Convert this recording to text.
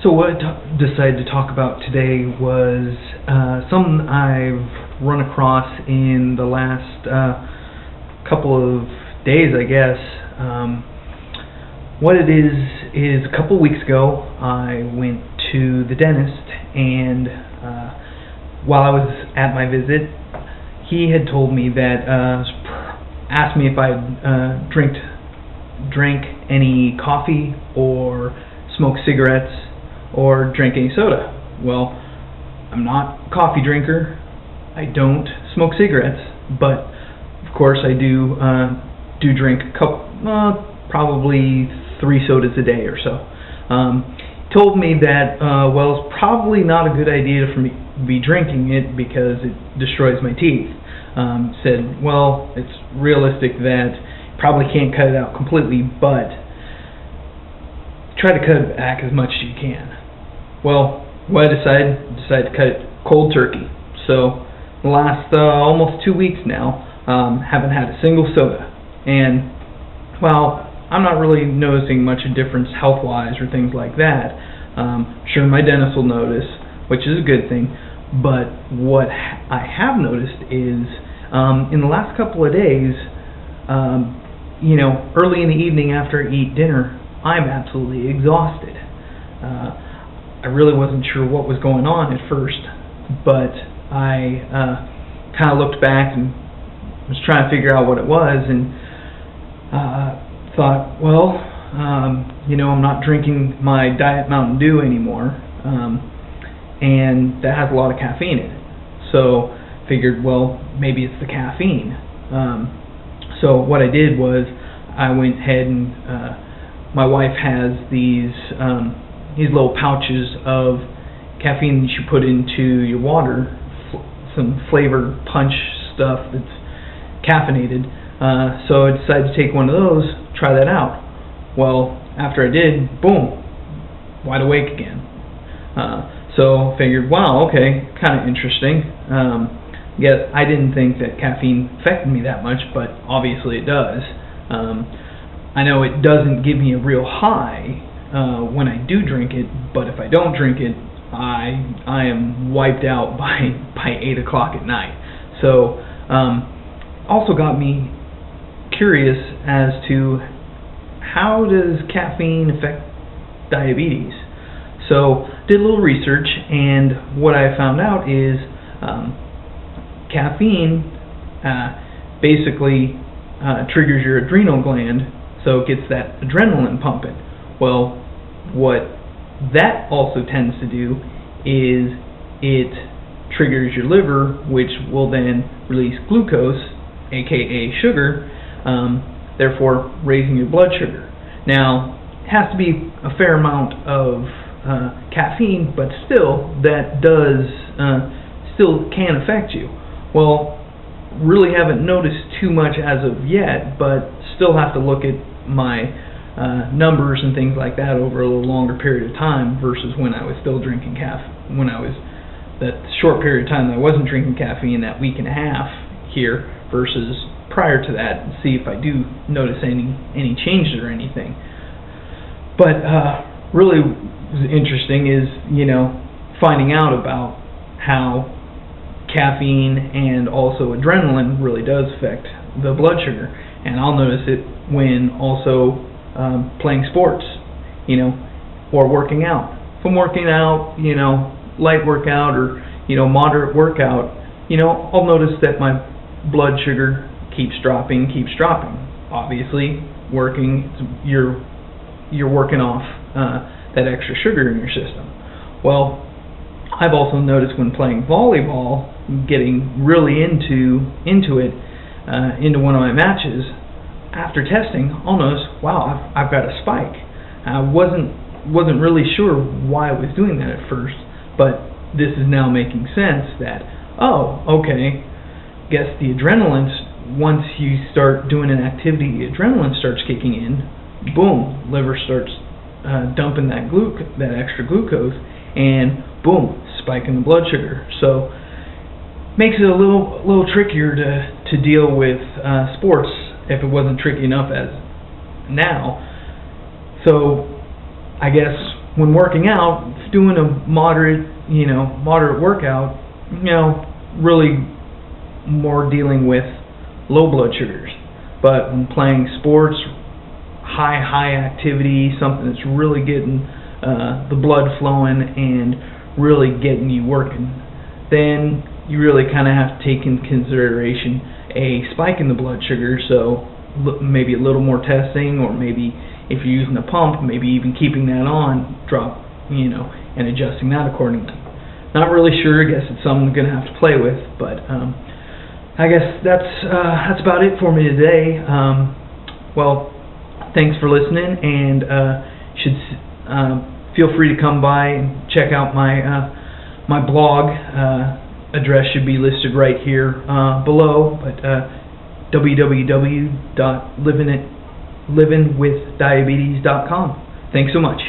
So what I decided to talk about today was something I've run across in the last couple of days, I guess. What it is a couple weeks ago I went to the dentist, and while I was at my visit, he had told me that, asked me if I drank any coffee or smoked cigarettes or drank any soda. Well, I'm not a coffee drinker, I don't smoke cigarettes, but of course I do drink a couple, probably 3 sodas a day or so. Told me that, well, it's probably not a good idea for me to be drinking it because it destroys my teeth. Said, well, it's realistic that you probably can't cut it out completely, but try to cut it back as much as you can. Well, what I decided to cut it cold turkey. So the last almost 2 weeks now, haven't had a single soda. And while I'm not really noticing much of a difference health-wise or things like that, sure my dentist will notice, which is a good thing. But what I have noticed is, in the last couple of days, early in the evening after I eat dinner, I'm absolutely exhausted. I really wasn't sure what was going on at first, but I kind of looked back and was trying to figure out what it was, and thought, well, I'm not drinking my Diet Mountain Dew anymore, and that has a lot of caffeine in it. So figured, well, maybe it's the caffeine. So what I did was I went ahead and my wife has these little pouches of caffeine that you put into your water, some flavored punch stuff that's caffeinated. So I decided to take one of those, try that out. Well, after I did, boom, wide awake again. So figured, wow, okay, kind of interesting. Yet I didn't think that caffeine affected me that much, but obviously it does. I know it doesn't give me a real high when I do drink it, but if I don't drink it, I am wiped out by 8 o'clock at night. So also got me curious as to how does caffeine affect diabetes. So did a little research, and what I found out is caffeine basically triggers your adrenal gland, so it gets that adrenaline pumping. Well, what that also tends to do is it triggers your liver, which will then release glucose, aka sugar, therefore raising your blood sugar. Now, it has to be a fair amount of caffeine, but still, that does still can affect you. Well, really haven't noticed too much as of yet, but still have to look at my numbers and things like that over a little longer period of time versus when I was still drinking caffeine. When I was that short period of time that I wasn't drinking caffeine, that week and a half here, versus prior to that, and see if I do notice any changes or anything. But really interesting is, finding out about how caffeine and also adrenaline really does affect the blood sugar. And I'll notice it when also playing sports, or working out. If I'm working out, light workout or, moderate workout, I'll notice that my blood sugar keeps dropping. Obviously, you're working off that extra sugar in your system. Well, I've also noticed when playing volleyball, getting really into it, into one of my matches, after testing, I'll notice, wow, I've got a spike. I wasn't really sure why I was doing that at first, but this is now making sense that, oh, okay, guess the adrenaline, once you start doing an activity, the adrenaline starts kicking in, boom, liver starts dumping that extra glucose, and boom, spike in the blood sugar. So makes it a little trickier to deal with sports if it wasn't tricky enough as now. So I guess when working out, doing a moderate workout, really more dealing with low blood sugars. But when playing sports, high activity, something that's really getting the blood flowing and really getting you working, then you really kind of have to take into consideration a spike in the blood sugar. So maybe a little more testing, or maybe if you're using a pump, maybe even keeping that on, and adjusting that accordingly. Not really sure. I guess it's something I'm going to have to play with, but I guess that's about it for me today. Well, thanks for listening, and should feel free to come by and check out my blog. Address should be listed right here below, but www.livingwithdiabetes.com. Thanks so much.